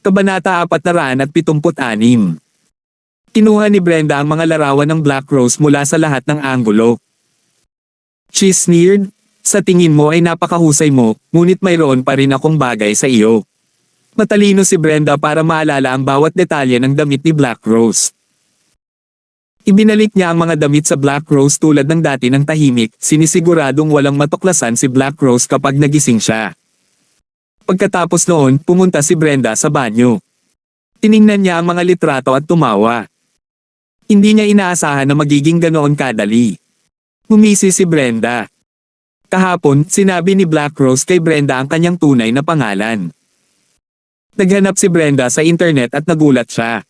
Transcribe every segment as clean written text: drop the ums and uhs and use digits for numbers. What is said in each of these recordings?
Kabanata 476. Kinuha ni Brenda ang mga larawan ng Black Rose mula sa lahat ng anggulo. She sneered, "Sa tingin mo ay napakahusay mo, ngunit mayroon pa rin akong bagay sa iyo." Matalino si Brenda para maalala ang bawat detalye ng damit ni Black Rose. Ibinalik niya ang mga damit sa Black Rose tulad ng dati ng tahimik, sinisiguradong walang matuklasan si Black Rose kapag nagising siya. Pagkatapos noon, pumunta si Brenda sa banyo. Tiningnan niya ang mga litrato at tumawa. Hindi niya inaasahan na magiging ganoon kadali. Ngumisi si Brenda. Kahapon, sinabi ni Black Rose kay Brenda ang kanyang tunay na pangalan. Naghanap si Brenda sa internet at nagulat siya.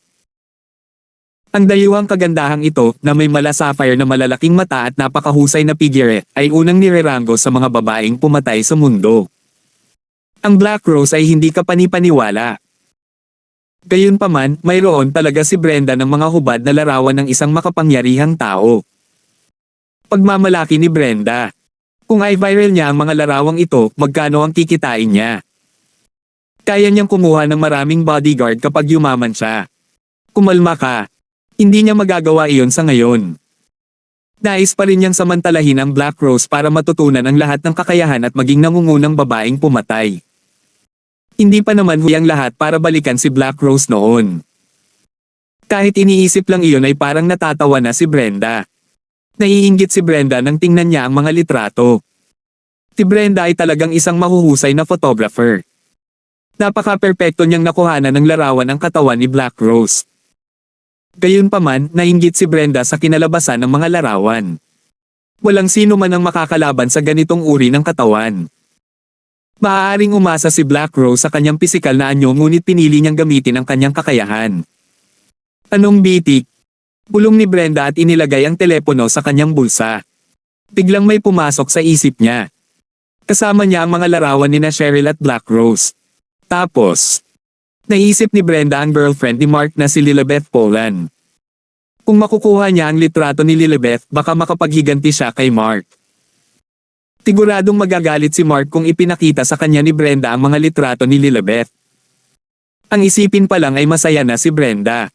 Ang dayuhang kagandahang ito, na may mala sapphire na malalaking mata at napakahusay na figure, ay unang nirerango sa mga babaeng pumatay sa mundo. Ang Black Rose ay hindi kapani-paniwala. Gayunpaman, mayroon talaga si Brenda ng mga hubad na larawan ng isang makapangyarihang tao. Pagmamalaki ni Brenda. Kung ay viral niya ang mga larawang ito, magkano ang kikitain niya? Kaya niyang kumuha ng maraming bodyguard kapag yumaman siya. Kumalma ka. Hindi niya magagawa iyon sa ngayon. Nais pa rin niyang samantalahin ang Black Rose para matutunan ang lahat ng kakayahan at maging nangungunang babaeng pumatay. Hindi pa naman huyang lahat para balikan si Black Rose noon. Kahit iniisip lang iyon ay parang natatawa na si Brenda. Naiinggit si Brenda nang tingnan niya ang mga litrato. Si Brenda ay talagang isang mahuhusay na photographer. Napaka-perpekto niyang nakuhanan ng larawan ang katawan ni Black Rose. Gayunpaman, nainggit si Brenda sa kinalabasan ng mga larawan. Walang sino man ang makakalaban sa ganitong uri ng katawan. Maaaring umasa si Black Rose sa kanyang pisikal na anyo ngunit pinili niyang gamitin ang kanyang kakayahan. Anong bitik? Bulong ni Brenda at inilagay ang telepono sa kanyang bulsa. Biglang may pumasok sa isip niya. Kasama niya ang mga larawan ni Cheryl at Black Rose. Tapos, naisip ni Brenda ang girlfriend ni Mark na si Lilibeth Polan. Kung makukuha niya ang litrato ni Lilibeth, baka makapaghiganti siya kay Mark. Siguradong magagalit si Mark kung ipinakita sa kanya ni Brenda ang mga litrato ni Lilibeth. Ang isipin pa lang ay masaya na si Brenda.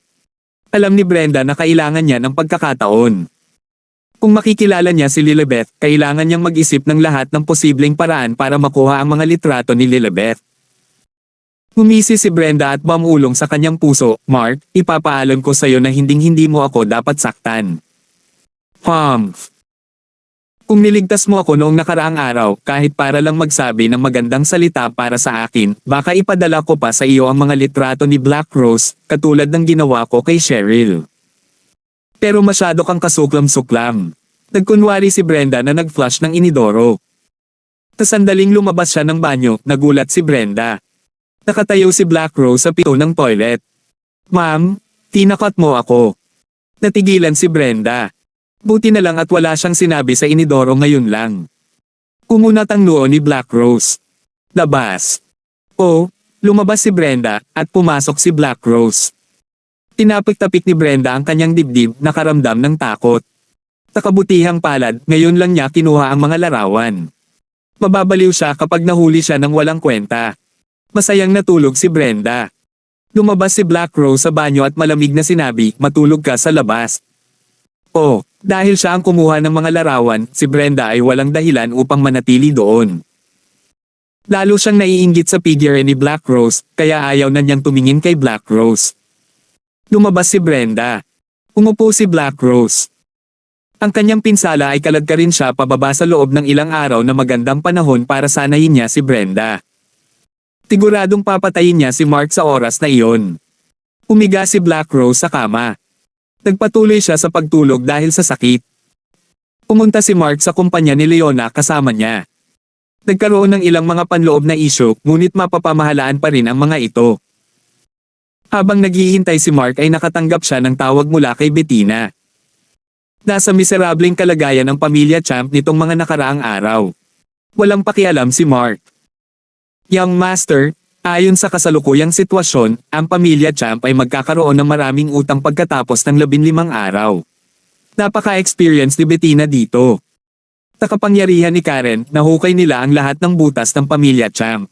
Alam ni Brenda na kailangan niya ng pagkakataon. Kung makikilala niya si Lilibeth, kailangan niyang mag-isip ng lahat ng posibleng paraan para makuha ang mga litrato ni Lilibeth. Ngumisi si Brenda at bumulong sa kanyang puso, "Mark, ipapaalam ko sa iyo na hinding-hindi mo ako dapat saktan. Kung niligtas mo ako noong nakaraang araw, kahit para lang magsabi ng magandang salita para sa akin, baka ipadala ko pa sa iyo ang mga litrato ni Black Rose, katulad ng ginawa ko kay Cheryl. Pero masyado kang kasuklam-suklam." Nagkunwari si Brenda na nag-flush ng inidoro. Tasandaling lumabas siya ng banyo, nagulat si Brenda. Nakatayo si Black Rose sa pito ng toilet. "Ma'am, tinakot mo ako." Natigilan si Brenda. Buti na lang at wala siyang sinabi sa inidoro ngayon lang. Kumunat ang noo ni Black Rose. Labas. Lumabas si Brenda at pumasok si Black Rose. Tinapik-tapik ni Brenda ang kanyang dibdib, nakaramdam ng takot. Sa kabutihang palad, ngayon lang niya kinuha ang mga larawan. Mababaliw siya kapag nahuli siya ng walang kwenta. Masayang natulog si Brenda. Lumabas si Black Rose sa banyo at malamig na sinabi, "Matulog ka sa labas." Dahil siya ang kumuha ng mga larawan, si Brenda ay walang dahilan upang manatili doon. Lalo siyang naiinggit sa figure ni Black Rose, kaya ayaw na niyang tumingin kay Black Rose. Lumabas si Brenda. Umupo si Black Rose. Ang kanyang pinsala ay kaladkarin siya pababa sa loob ng ilang araw na magandang panahon para sanayin niya si Brenda. Siguradong papatayin niya si Mark sa oras na iyon. Umiga si Black Rose sa kama. Nagpatuloy siya sa pagtulog dahil sa sakit. Pumunta si Mark sa kumpanya ni Leona kasama niya. Nagkaroon ng ilang mga panloob na isyu, ngunit mapapamahalaan pa rin ang mga ito. Habang naghihintay si Mark ay nakatanggap siya ng tawag mula kay Bettina. Nasa miserableng kalagayan ng pamilya Champ nitong mga nakaraang araw. Walang pakialam si Mark. Young Master, ayon sa kasalukuyang sitwasyon, ang pamilya Champ ay magkakaroon ng maraming utang pagkatapos ng 15 araw. Napaka-experience ni Bettina dito. Sa kapangyarihan ni Karen, nahukay nila ang lahat ng butas ng pamilya Champ.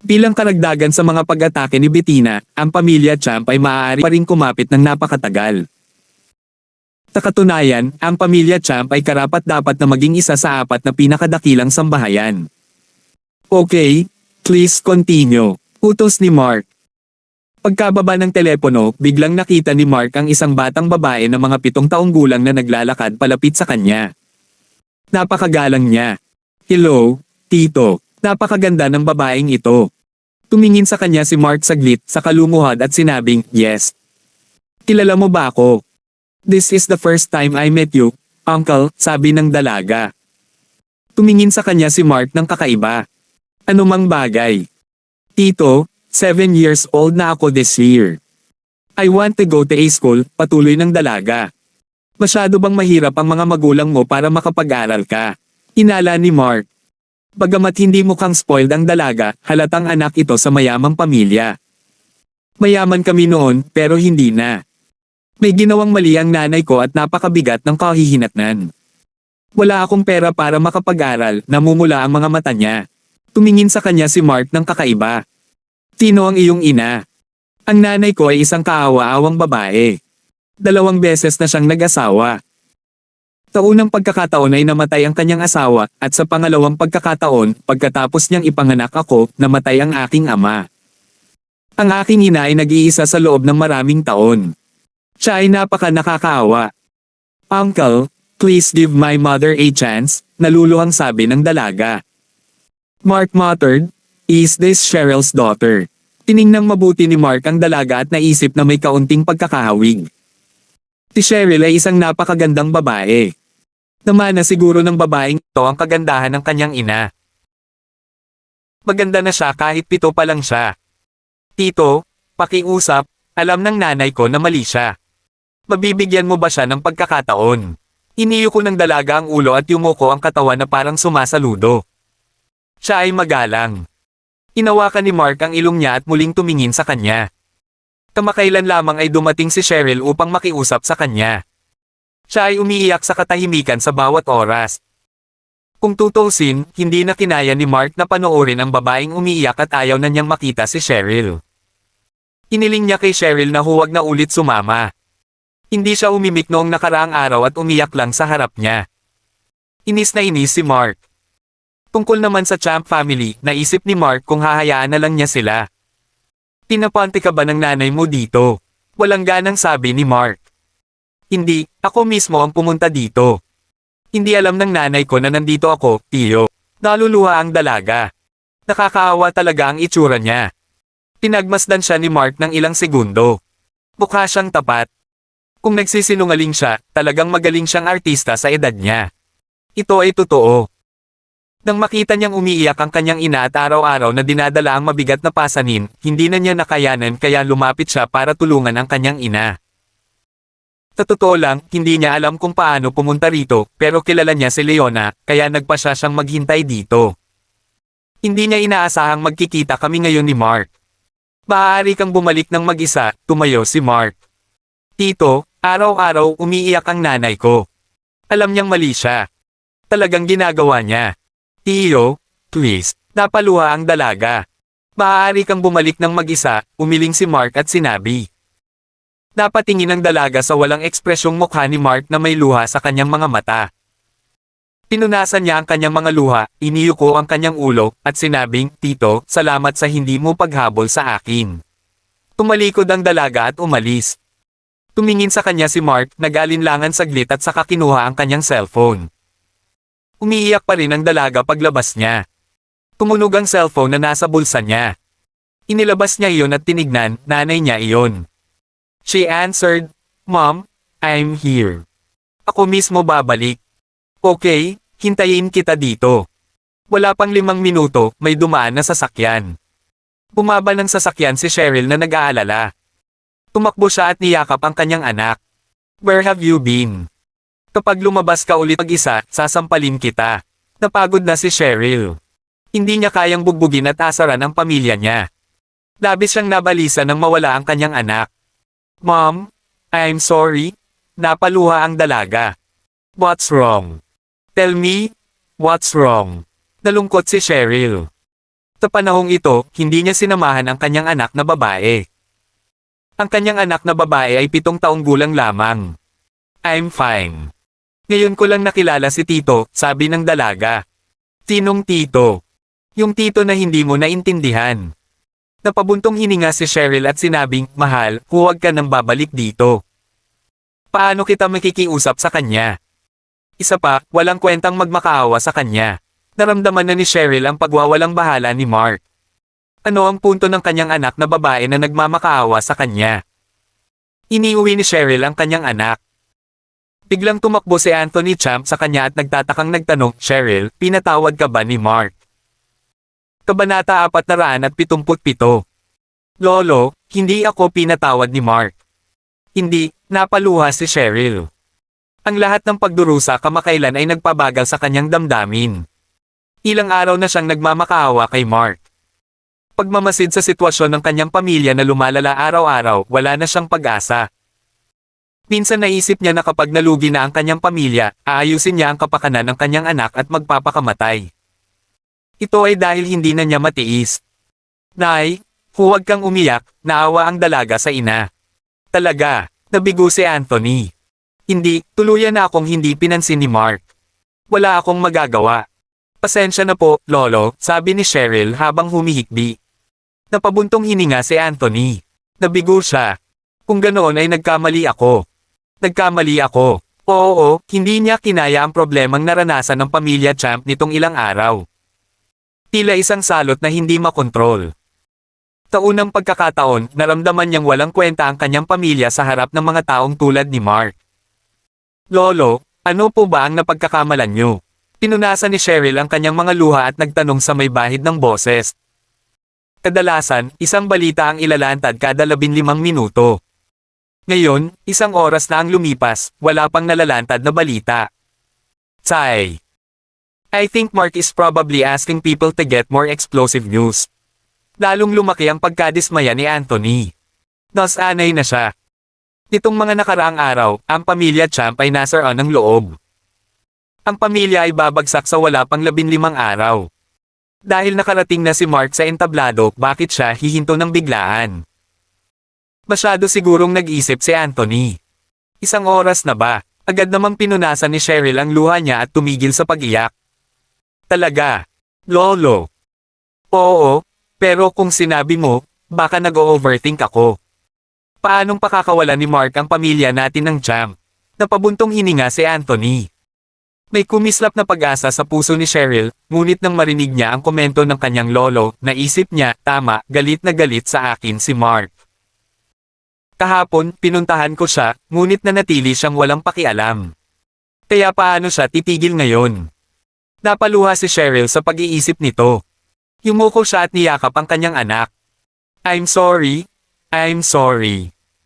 Bilang karagdagan sa mga pag-atake ni Bettina, ang pamilya Champ ay maaari pa ring kumapit ng napakatagal. Sa katunayan, ang pamilya Champ ay karapat-dapat na maging isa sa 4 na pinakadakilang sambahayan. Okay, please continue. Utos ni Mark. Pagkababa ng telepono, biglang nakita ni Mark ang isang batang babae na mga 7 taong gulang na naglalakad palapit sa kanya. Napakagalang niya. Hello, Tito. Napakaganda ng babaeng ito. Tumingin sa kanya si Mark saglit, saka lumuhad at sinabing, yes. Kilala mo ba ako? This is the first time I met you, Uncle, sabi ng dalaga. Tumingin sa kanya si Mark ng kakaiba. Ano mang bagay? Tito, 7 years old na ako this year. I want to go to a school, patuloy ng dalaga. Masyado bang mahirap ang mga magulang mo para makapag-aral ka? Hinala ni Mark. Bagamat hindi mukhang spoiled ang dalaga, halatang anak ito sa mayamang pamilya. Mayaman kami noon, pero hindi na. May ginawang mali ang nanay ko at napakabigat ng kahihinatnan. Wala akong pera para makapag-aral, namumula ang mga mata niya. Tumingin sa kanya si Mark ng kakaiba. Sino ang iyong ina? Ang nanay ko ay isang kaawa-awang babae. 2 beses na siyang nag-asawa. Sa unang pagkakataon ay namatay ang kanyang asawa, at sa pangalawang pagkakataon, pagkatapos niyang ipanganak ako, namatay ang aking ama. Ang aking ina ay nag-iisa sa loob ng maraming taon. Siya ay napaka-nakakaawa. Uncle, please give my mother a chance, naluluhang sabi ng dalaga. Mark muttered, is this Cheryl's daughter? Tiningnang mabuti ni Mark ang dalaga at naisip na may kaunting pagkakahawig. Si Cheryl ay isang napakagandang babae. Namana siguro ng babaeng ito ang kagandahan ng kanyang ina. Maganda na siya kahit 7 pa lang siya. Tito, pakiusap, alam ng nanay ko na mali siya. Mabibigyan mo ba siya ng pagkakataon? Iniyo ko ng dalaga ang ulo at yumuko ang katawan na parang sumasaludo. Siya ay magalang. Inawakan ni Mark ang ilong niya at muling tumingin sa kanya. Kamakailan lamang ay dumating si Cheryl upang makiusap sa kanya. Siya ay umiiyak sa katahimikan sa bawat oras. Kung tutusin, hindi na kinaya ni Mark na panoorin ang babaeng umiiyak at ayaw na niyang makita si Cheryl. Iniling niya kay Cheryl na huwag na ulit sumama. Hindi siya umimik noong nakaraang araw at umiyak lang sa harap niya. Inis na inis si Mark. Tungkol naman sa Champ family, naisip ni Mark kung hahayaan na lang niya sila. Pinapanti ka ba ng nanay mo dito? Walang ganang sabi ni Mark. Hindi, ako mismo ang pumunta dito. Hindi alam ng nanay ko na nandito ako, tiyo. Naluluha ang dalaga. Nakakaawa talaga ang itsura niya. Tinagmasdan siya ni Mark ng ilang segundo. Mukha siyang tapat. Kung nagsisinungaling siya, talagang magaling siyang artista sa edad niya. Ito ay totoo. Nang makita niyang umiiyak ang kanyang ina at araw-araw na dinadala ang mabigat na pasanin, hindi na niya nakayanan kaya lumapit siya para tulungan ang kanyang ina. Sa totoo lang, hindi niya alam kung paano pumunta rito, pero kilala niya si Leona, kaya nagpasya siyang maghintay dito. Hindi niya inaasahang magkikita kami ngayon ni Mark. Maaari kang bumalik ng mag-isa, tumayo si Mark. Tito, araw-araw umiiyak ang nanay ko. Alam niyang mali siya. Talagang ginagawa niya. Tiyo, please, napaluha ang dalaga. Maaari kang bumalik ng mag-isa, umiling si Mark at sinabi. Napatingin ang dalaga sa walang ekspresyong mukha ni Mark na may luha sa kanyang mga mata. Pinunasan niya ang kanyang mga luha, iniyuko ang kanyang ulo, at sinabing, Tito, salamat sa hindi mo paghabol sa akin. Tumalikod ang dalaga at umalis. Tumingin sa kanya si Mark, nag-alinlangan saglit at saka kinuha ang kanyang cellphone. Umiiyak pa rin ang dalaga paglabas niya. Tumunog ang cellphone na nasa bulsa niya. Inilabas niya iyon at tinignan, nanay niya iyon. She answered, Mom, I'm here. Ako mismo babalik. Okay, hintayin kita dito. Wala pang 5 minuto, may dumaan na sasakyan. Bumaba ng sasakyan si Cheryl na nag-aalala. Tumakbo siya at niyakap ang kanyang anak. Where have you been? Kapag lumabas ka ulit mag-isa, sasampalin kita. Napagod na si Cheryl. Hindi niya kayang bugbugin at asaran ang pamilya niya. Labis siyang nabalisa nang mawala ang kanyang anak. Mom, I'm sorry. Napaluha ang dalaga. What's wrong? Tell me, what's wrong? Nalungkot si Cheryl. Sa panahong ito, hindi niya sinamahan ang kanyang anak na babae. Ang kanyang anak na babae ay 7 taong gulang lamang. I'm fine. Ngayon ko lang nakilala si Tito, sabi ng dalaga. Sinong Tito? Yung Tito na hindi mo naintindihan. Napabuntong hininga si Cheryl at sinabing, mahal, huwag ka nang babalik dito. Paano kita makikiusap sa kanya? Isa pa, walang kwentang magmakaawa sa kanya. Naramdaman na ni Cheryl ang pagwawalang bahala ni Mark. Ano ang punto ng kanyang anak na babae na nagmamakaawa sa kanya? Iniuwi ni Cheryl ang kanyang anak. Biglang tumakbo si Anthony Champ sa kanya at nagtatakang nagtanong, Cheryl, pinatawad ka ba ni Mark? Kabanata 477. Lolo, hindi ako pinatawad ni Mark. Hindi, napaluha si Cheryl. Ang lahat ng pagdurusa kamakailan ay nagpabagal sa kanyang damdamin. Ilang araw na siyang nagmamakaawa kay Mark. Pagmamasid sa sitwasyon ng kanyang pamilya na lumalala araw-araw, wala na siyang pag-asa. Minsan naisip niya na kapag nalugi na ang kanyang pamilya, aayusin niya ang kapakanan ng kanyang anak at magpapakamatay. Ito ay dahil hindi na niya matiis. Nay, huwag kang umiyak, naawa ang dalaga sa ina. Talaga, nabigo si Anthony. Hindi, tuluyan na akong hindi pinansin ni Mark. Wala akong magagawa. Pasensya na po, Lolo, sabi ni Cheryl habang humihikbi. Napabuntong hininga si Anthony. Nabigo siya. Kung ganoon ay nagkamali ako. Nagkamali ako. Oo, hindi niya kinaya ang problemang naranasan ng pamilya Champ nitong ilang araw. Tila isang salot na hindi makontrol. Sa unang pagkakataon, naramdaman niyang walang kwenta ang kanyang pamilya sa harap ng mga taong tulad ni Mark. Lolo, ano po ba ang napagkakamalan niyo? Pinunasan ni Cheryl ang kanyang mga luha at nagtanong sa may bahid ng boses. Kadalasan, isang balita ang ilalantad kada 15 minuto. Ngayon, 1 oras na ang lumipas, wala pang nalalantad na balita. Sigh. I think Mark is probably asking people to get more explosive news. Lalong lumaki ang pagkadismaya ni Anthony. Nasanay na siya. Nitong mga nakaraang araw, ang pamilya Champ ay nasaraan ng loob. Ang pamilya ay babagsak sa wala pang 15 araw. Dahil nakarating na si Mark sa entablado, bakit siya hihinto ng biglaan? Masyado sigurong nag-isip si Anthony. 1 oras na ba? Agad namang pinunasan ni Cheryl ang luha niya at tumigil sa pag-iyak. Talaga? Lolo? Oo, pero kung sinabi mo, baka nag-o-overthink ako. Paanong pakakawalan ni Mark ang pamilya natin ng Champ? Napabuntong hininga si Anthony. May kumislap na pag-asa sa puso ni Cheryl, ngunit nang marinig niya ang komento ng kanyang lolo, naisip niya, tama, galit na galit sa akin si Mark. Kahapon, pinuntahan ko siya, ngunit nanatili siyang walang pakialam. Kaya paano siya titigil ngayon? Napaluha si Cheryl sa pag-iisip nito. Yumuko siya at niyakap ang kanyang anak. I'm sorry.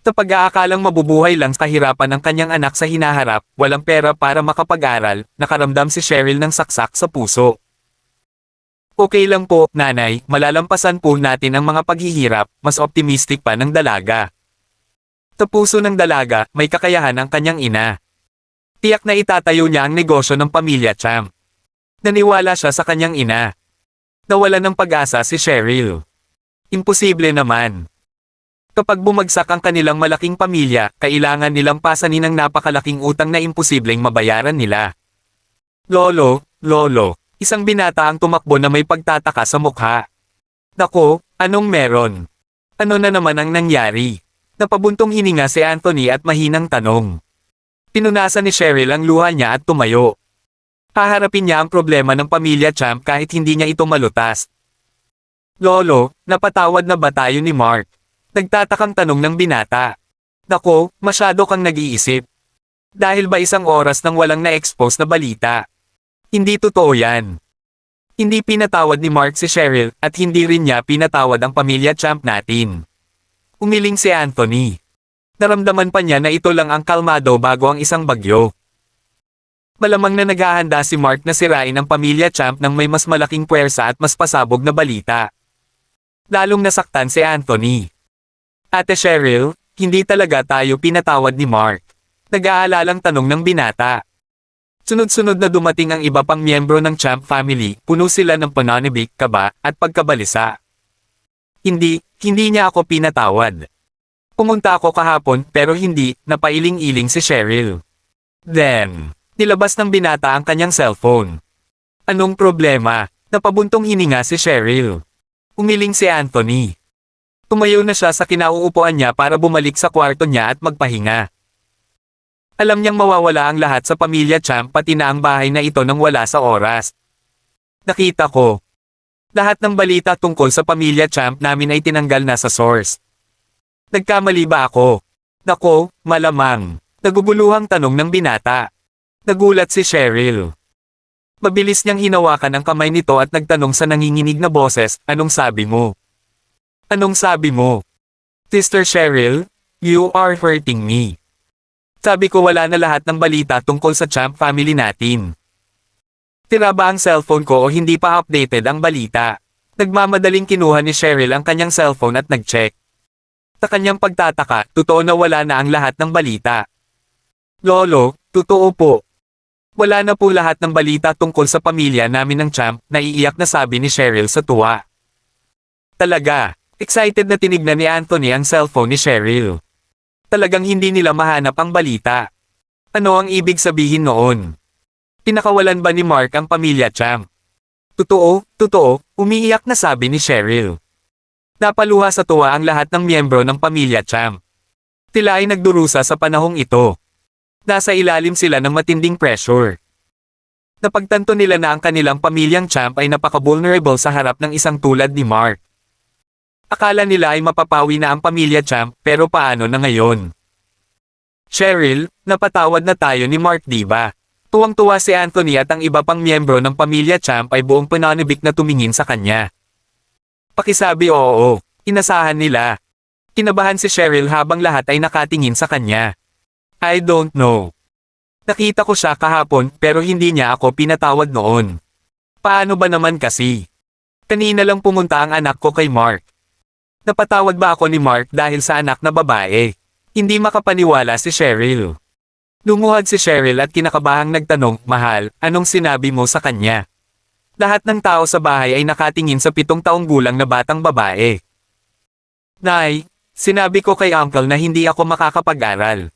Sa pag-aakalang mabubuhay lang sa kahirapan ng kanyang anak sa hinaharap, walang pera para makapag-aral, nakaramdam si Cheryl ng saksak sa puso. Okay lang po, nanay, malalampasan po natin ang mga paghihirap, mas optimistic pa ng dalaga. Sa puso ng dalaga, may kakayahan ang kanyang ina. Tiyak na itatayo niya ang negosyo ng pamilya Champ. Naniwala siya sa kanyang ina. Nawalan ng pag-asa si Cheryl. Imposible naman. Kapag bumagsak ang kanilang malaking pamilya, kailangan nilang pasanin ang napakalaking utang na imposibleng mabayaran nila. Lolo, isang binata ang tumakbo na may pagtataka sa mukha. Nako, anong meron? Ano na naman ang nangyari? Napabuntong hininga si Anthony at mahinang tanong. Pinunasan ni Cheryl ang luha niya at tumayo. Haharapin niya ang problema ng pamilya Champ kahit hindi niya ito malutas. Lolo, napatawad na ba tayo ni Mark? Nagtatakang tanong ng binata. Nako, masyado kang nag-iisip. Dahil ba 1 oras nang walang na-expose na balita? Hindi totoo yan. Hindi pinatawad ni Mark si Cheryl at hindi rin niya pinatawad ang pamilya Champ natin. Umiling si Anthony. Naramdaman pa niya na ito lang ang kalmado bago ang isang bagyo. Malamang na naghahanda si Mark na sirain ang pamilya Champ ng may mas malaking puwersa at mas pasabog na balita. Lalong nasaktan si Anthony. Ate Cheryl, hindi talaga tayo pinatawad ni Mark. Nag-aalalang tanong ng binata. Sunod-sunod na dumating ang iba pang miyembro ng Champ family, puno sila ng pananibik, kaba, at pagkabalisa. Hindi niya ako pinatawad. Pumunta ako kahapon pero hindi, napailing-iling si Cheryl. Then, nilabas ng binata ang kanyang cellphone. Anong problema? Napabuntong hininga si Cheryl. Umiling si Anthony. Tumayo na siya sa kinauupuan niya para bumalik sa kwarto niya at magpahinga. Alam niyang mawawala ang lahat sa pamilya Champ pati na ang bahay na ito nang wala sa oras. Nakita ko. Lahat ng balita tungkol sa pamilya Champ namin ay tinanggal na sa source. Nagkamali ba ako? Nako, malamang. Naguguluhang tanong ng binata. Nagulat si Cheryl. Mabilis niyang hinawakan ang kamay nito at nagtanong sa nanginginig na boses, anong sabi mo? Anong sabi mo? Sister Cheryl, you are hurting me. Sabi ko wala na lahat ng balita tungkol sa Champ family natin. Tira ba ang cellphone ko o hindi pa updated ang balita? Nagmamadaling kinuha ni Cheryl ang kanyang cellphone at nag-check. Sa kanyang pagtataka, totoo na wala na ang lahat ng balita. Lolo, totoo po. Wala na po lahat ng balita tungkol sa pamilya namin ng Champ, naiiyak na sabi ni Cheryl sa tuwa. Talaga, excited na tinignan ni Anthony ang cellphone ni Cheryl. Talagang hindi nila mahanap ang balita. Ano ang ibig sabihin noon? Pinakawalan ba ni Mark ang pamilya Champ? Totoo, umiiyak na sabi ni Cheryl. Napaluha sa tuwa ang lahat ng miyembro ng pamilya Champ. Sila ay nagdurusa sa panahong ito. Nasa ilalim sila ng matinding pressure. Napagtanto nila na ang kanilang pamilyang Champ ay napaka-vulnerable sa harap ng isang tulad ni Mark. Akala nila ay mapapawi na ang pamilya Champ, pero paano na ngayon? Cheryl, napatawad na tayo ni Mark diba? Tuwang-tuwa si Anthony at ang iba pang miyembro ng pamilya Champ ay buong pananibik na tumingin sa kanya. Pakisabi oo, inasahan nila. Kinabahan si Cheryl habang lahat ay nakatingin sa kanya. I don't know. Nakita ko siya kahapon pero hindi niya ako pinatawad noon. Paano ba naman kasi? Kanina lang pumunta ang anak ko kay Mark. Napatawad ba ako ni Mark dahil sa anak na babae? Hindi makapaniwala si Cheryl. Lumuhad si Cheryl at kinakabahang nagtanong, mahal, anong sinabi mo sa kanya? Lahat ng tao sa bahay ay nakatingin sa 7 taong gulang na batang babae. Nay, sinabi ko kay uncle na hindi ako makakapag-aral.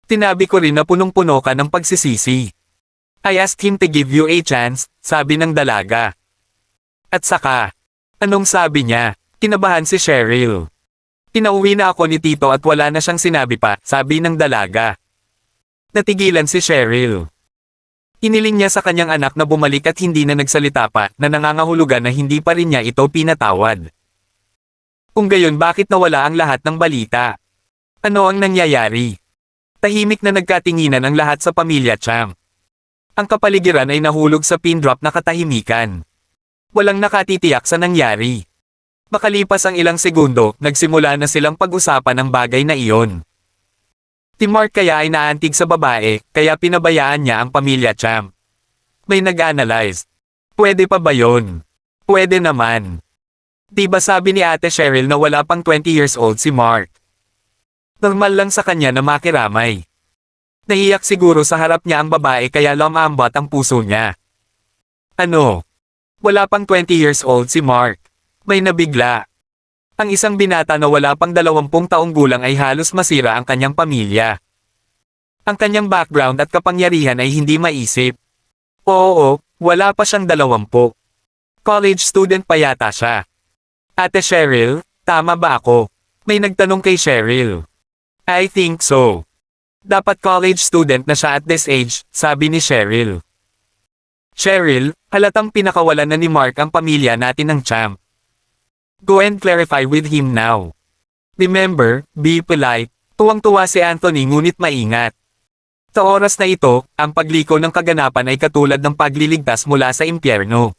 Tinabi ko rin na punong-puno ka ng pagsisisi. I asked him to give you a chance, sabi ng dalaga. At saka, anong sabi niya? Kinabahan si Cheryl. Pinauwi na ako ni Tito at wala na siyang sinabi pa, sabi ng dalaga. Natigilan si Cheryl. Iniling niya sa kanyang anak na bumalik at hindi na nagsalita pa, na nangangahulugan na hindi pa rin niya ito pinatawad. Kung gayon bakit nawala ang lahat ng balita? Ano ang nangyayari? Tahimik na nagkatinginan ang lahat sa pamilya Champ. Ang kapaligiran ay nahulog sa pin drop na katahimikan. Walang nakatitiyak sa nangyari. Makalipas ang ilang segundo, nagsimula na silang pag-usapan ang bagay na iyon. Si Mark kaya ay naantig sa babae, kaya pinabayaan niya ang pamilya Champ. May nag-analyze. Pwede pa ba yon? Pwede naman. Diba sabi ni Ate Cheryl na wala pang 20 years old si Mark? Normal lang sa kanya na makiramay. Naiyak siguro sa harap niya ang babae kaya lumambot ang puso niya. Ano? Wala pang 20 years old si Mark. May nabigla. Ang isang binata na wala pang 20 taong gulang ay halos masira ang kanyang pamilya. Ang kanyang background at kapangyarihan ay hindi maisip. Oo, wala pa siyang 20. College student pa yata siya. Ate Cheryl, tama ba ako? May nagtanong kay Cheryl. I think so. Dapat college student na siya at this age, sabi ni Cheryl. Cheryl, halatang pinakawalan na ni Mark ang pamilya natin ng Champ. Go and clarify with him now. Remember, be polite. Tuwang-tuwa si Anthony ngunit maingat. Sa oras na ito, ang pagliko ng kaganapan ay katulad ng pagliligtas mula sa impyerno.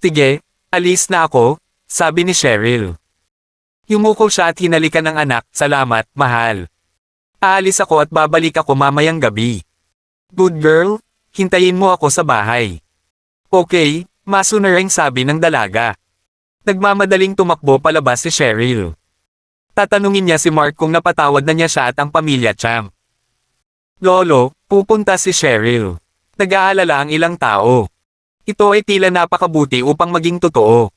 Sige, alis na ako, sabi ni Cheryl. Yumuko siya at hinalikan ng anak, salamat, mahal. Aalis ako at babalik ako mamayang gabi. Good girl, hintayin mo ako sa bahay. Okay, masunareng sabi ng dalaga. Nagmamadaling tumakbo palabas si Cheryl. Tatanungin niya si Mark kung napatawad na niya siya at ang pamilya Champ. Lolo, pupunta si Cheryl. Nag-aalala ang ilang tao. Ito ay tila napakabuti upang maging totoo.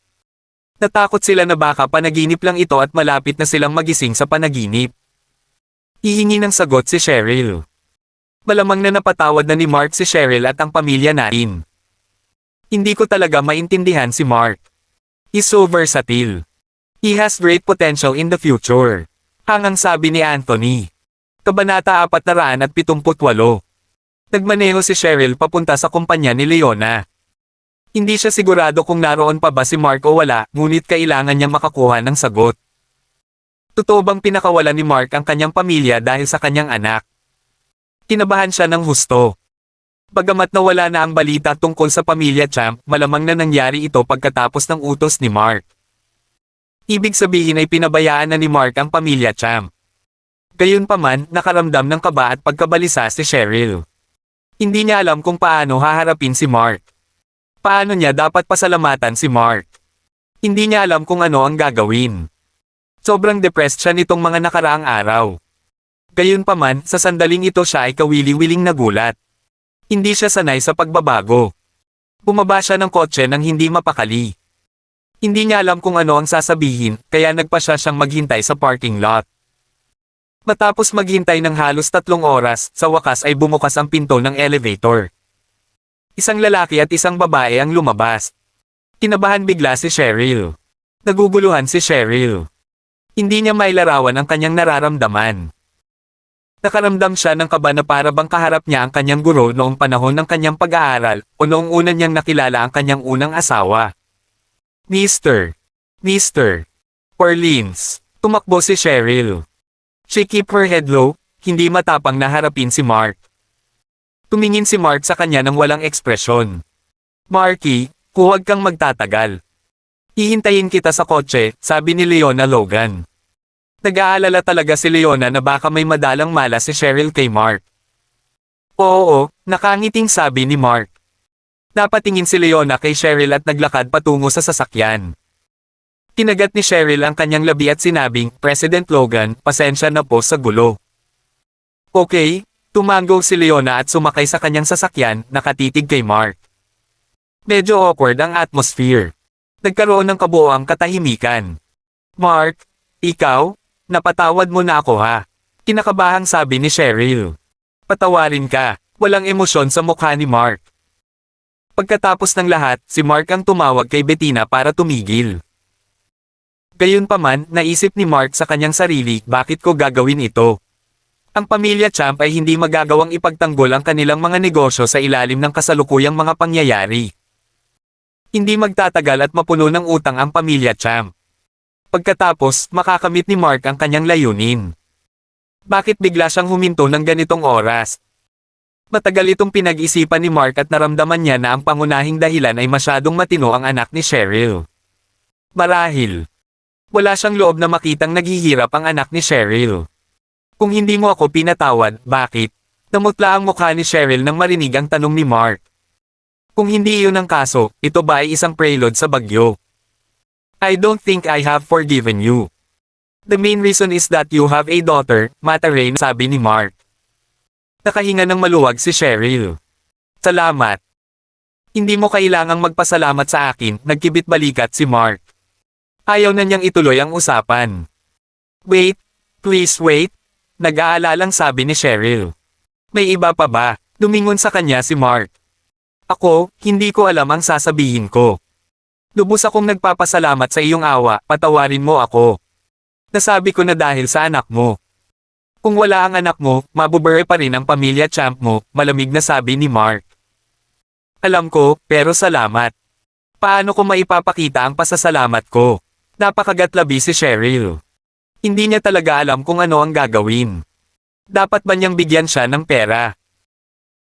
Natakot sila na baka panaginip lang ito at malapit na silang magising sa panaginip. Hihingi ng sagot si Cheryl. Malamang na napatawad na ni Mark si Cheryl at ang pamilya natin. Hindi ko talaga maintindihan si Mark. He's so versatile. He has great potential in the future. Hangang sabi ni Anthony. Kabanata 478. Nagmaneho si Cheryl papunta sa kumpanya ni Leona. Hindi siya sigurado kung naroon pa ba si Mark o wala, ngunit kailangan niyang makakuha ng sagot. Totoo bang pinakawalan ni Mark ang kanyang pamilya dahil sa kanyang anak? Kinabahan siya ng husto. Bagamat nawala na ang balita tungkol sa pamilya Champ, malamang na nangyari ito pagkatapos ng utos ni Mark. Ibig sabihin ay pinabayaan na ni Mark ang pamilya Champ. Gayunpaman, nakaramdam ng kaba at pagkabalisa si Cheryl. Hindi niya alam kung paano haharapin si Mark. Paano niya dapat pasalamatan si Mark? Hindi niya alam kung ano ang gagawin. Sobrang depressed siya nitong mga nakaraang araw. Gayunpaman, sa sandaling ito siya ay kawili-wiling nagulat. Hindi siya sanay sa pagbabago. Bumaba siya ng kotse nang hindi mapakali. Hindi niya alam kung ano ang sasabihin, kaya nagpa siyang maghintay sa parking lot. Matapos maghintay ng halos 3 oras, sa wakas ay bumukas ang pinto ng elevator. Isang lalaki at isang babae ang lumabas. Kinabahan bigla si Cheryl. Naguguluhan si Cheryl. Hindi niya mailarawan ang kanyang nararamdaman. Nakaramdam siya ng kaba na para bang kaharap niya ang kanyang guro noong panahon ng kanyang pag-aaral o noong una niyang nakilala ang kanyang unang asawa. Mr. Orleans. Tumakbo si Cheryl. She keep her head low, hindi matapang na harapin si Mark. Tumingin si Mark sa kanya nang walang ekspresyon. Marky, huwag kang magtatagal. Hihintayin kita sa kotse, sabi ni Leona Logan. Nag-aalala talaga si Leona na baka may madalang malas si Cheryl kay Mark. Oo, nakangiting sabi ni Mark. Napatingin si Leona kay Cheryl at naglakad patungo sa sasakyan. Kinagat ni Cheryl ang kanyang labi at sinabing, President Logan, pasensya na po sa gulo. Okay, tumango si Leona at sumakay sa kanyang sasakyan, nakatitig kay Mark. Medyo awkward ang atmosphere. Nagkaroon ng kabuoang katahimikan. Mark, ikaw? Napatawad mo na ako ha? Kinakabahang sabi ni Cheryl. Patawarin ka, walang emosyon sa mukha ni Mark. Pagkatapos ng lahat, si Mark ang tumawag kay Bettina para tumigil. Gayunpaman, naisip ni Mark sa kanyang sarili, bakit ko gagawin ito? Ang pamilya Champ ay hindi magagawang ipagtanggol ang kanilang mga negosyo sa ilalim ng kasalukuyang mga pangyayari. Hindi magtatagal at mapuno ng utang ang pamilya Champ. Pagkatapos, makakamit ni Mark ang kanyang layunin. Bakit bigla siyang huminto ng ganitong oras? Matagal itong pinag-isipan ni Mark at naramdaman niya na ang pangunahing dahilan ay masyadong matino ang anak ni Cheryl. Marahil wala siyang loob na makitang naghihirap ang anak ni Cheryl. Kung hindi mo ako pinatawad, bakit? Namutla ang mukha ni Cheryl nang marinig ang tanong ni Mark. Kung hindi iyon ang kaso, ito ba ay isang prelude sa bagyo? I don't think I have forgiven you. The main reason is that you have a daughter, Mata Rain, sabi ni Mark. Nakahinga ng maluwag si Cheryl. Salamat. Hindi mo kailangang magpasalamat sa akin, nagkibit balikat si Mark. Ayaw na niyang ituloy ang usapan. Wait, please wait. Nag-aalalang sabi ni Cheryl. May iba pa ba? Dumingon sa kanya si Mark. Ako, hindi ko alam ang sasabihin ko. Lubos akong nagpapasalamat sa iyong awa, patawarin mo ako. Nasabi ko na dahil sa anak mo. Kung wala ang anak mo, mabubure pa rin ang pamilya Champ mo, malamig na sabi ni Mark. Alam ko, pero salamat. Paano ko maipapakita ang pasasalamat ko? Napakagatlabi si Cheryl. Hindi niya talaga alam kung ano ang gagawin. Dapat ba niyang bigyan siya ng pera?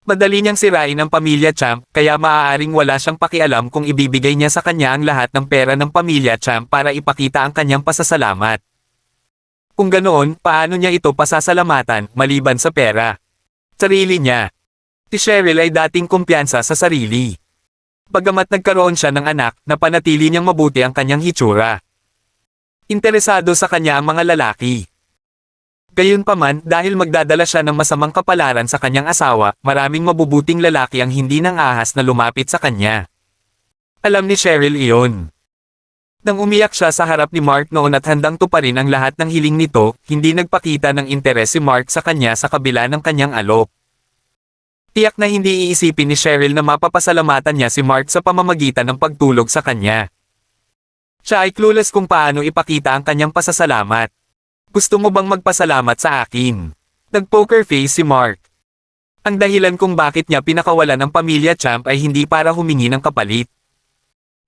Madali niyang sirain ang pamilya Champ, kaya maaaring wala siyang pakialam kung ibibigay niya sa kanya ang lahat ng pera ng pamilya Champ para ipakita ang kanyang pasasalamat. Kung ganoon, paano niya ito pasasalamatan, maliban sa pera? Sarili niya. Si Cheryl ay dating kumpiyansa sa sarili. Bagamat nagkaroon siya ng anak, napanatili niyang mabuti ang kanyang hitsura. Interesado sa kanya ang mga lalaki. Gayunpaman, dahil magdadala siya ng masamang kapalaran sa kanyang asawa, maraming mabubuting lalaki ang hindi nang ahas na lumapit sa kanya. Alam ni Cheryl iyon. Nang umiyak siya sa harap ni Mark noon at handang tuparin ang lahat ng hiling nito, hindi nagpakita ng interes si Mark sa kanya sa kabila ng kanyang alok. Tiyak na hindi iisipin ni Cheryl na mapapasalamatan niya si Mark sa pamamagitan ng pagtulog sa kanya. Siya ay clueless kung paano ipakita ang kanyang pasasalamat. Gusto mo bang magpasalamat sa akin? Nag-poker face si Mark. Ang dahilan kung bakit niya pinakawalan ng pamilya Champ ay hindi para humingi ng kapalit.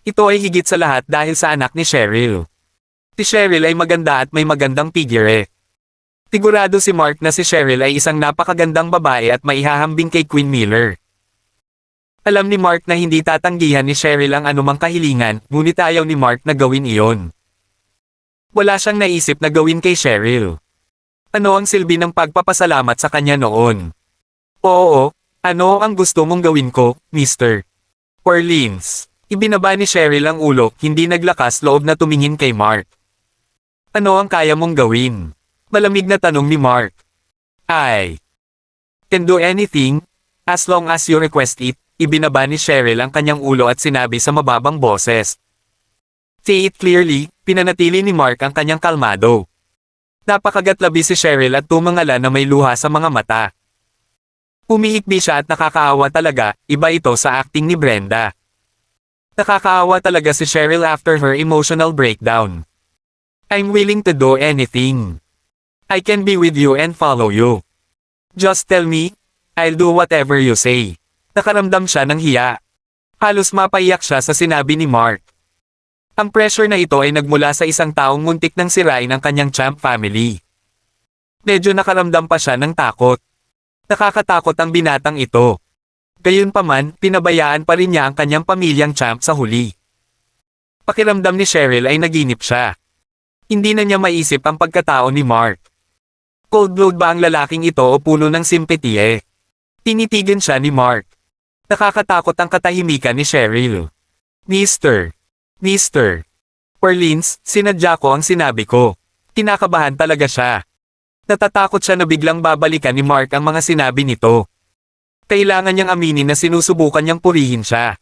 Ito ay higit sa lahat dahil sa anak ni Cheryl. Si Cheryl ay maganda at may magandang figure. Sigurado si Mark na si Cheryl ay isang napakagandang babae at maihahambing kay Queen Miller. Alam ni Mark na hindi tatanggihan ni Cheryl ang anumang kahilingan, ngunit ayaw ni Mark na gawin iyon. Wala siyang naisip na gawin kay Cheryl. Ano ang silbi ng pagpapasalamat sa kanya noon? Oo, ano ang gusto mong gawin ko, Mr. Orleans? Ibinaba ni Cheryl ang ulo, hindi naglakas loob na tumingin kay Mark. Ano ang kaya mong gawin? Malamig na tanong ni Mark. I can do anything, as long as you request it. Ibinaba ni Cheryl ang kanyang ulo at sinabi sa mababang boses. Say it clearly, pinanatili ni Mark ang kanyang kalmado. Napakagatlabi si Cheryl at tumangala na may luha sa mga mata. Umiikbi siya at nakakaawa talaga, iba ito sa acting ni Brenda. Nakakaawa talaga si Cheryl after her emotional breakdown. I'm willing to do anything. I can be with you and follow you. Just tell me, I'll do whatever you say. Nakaramdam siya ng hiya. Halos mapaiyak siya sa sinabi ni Mark. Ang pressure na ito ay nagmula sa isang taong muntik nang sirain ang kanyang Champ family. Medyo nakaramdam pa siya ng takot. Nakakatakot ang binatang ito. Gayunpaman, pinabayaan pa rin niya ang kanyang pamilyang Champ sa huli. Pakiramdam ni Cheryl ay naginip siya. Hindi na niya maisip ang pagkatao ni Mark. Cold-blooded ba ang lalaking ito o puno ng simpatye? Tinitigan siya ni Mark. Nakakatakot ang katahimikan ni Cheryl. Mr. Orleans, sinadya ko ang sinabi ko. Kinakabahan talaga siya. Natatakot siya na biglang babalikan ni Mark ang mga sinabi nito. Kailangan niyang aminin na sinusubukan niyang purihin siya.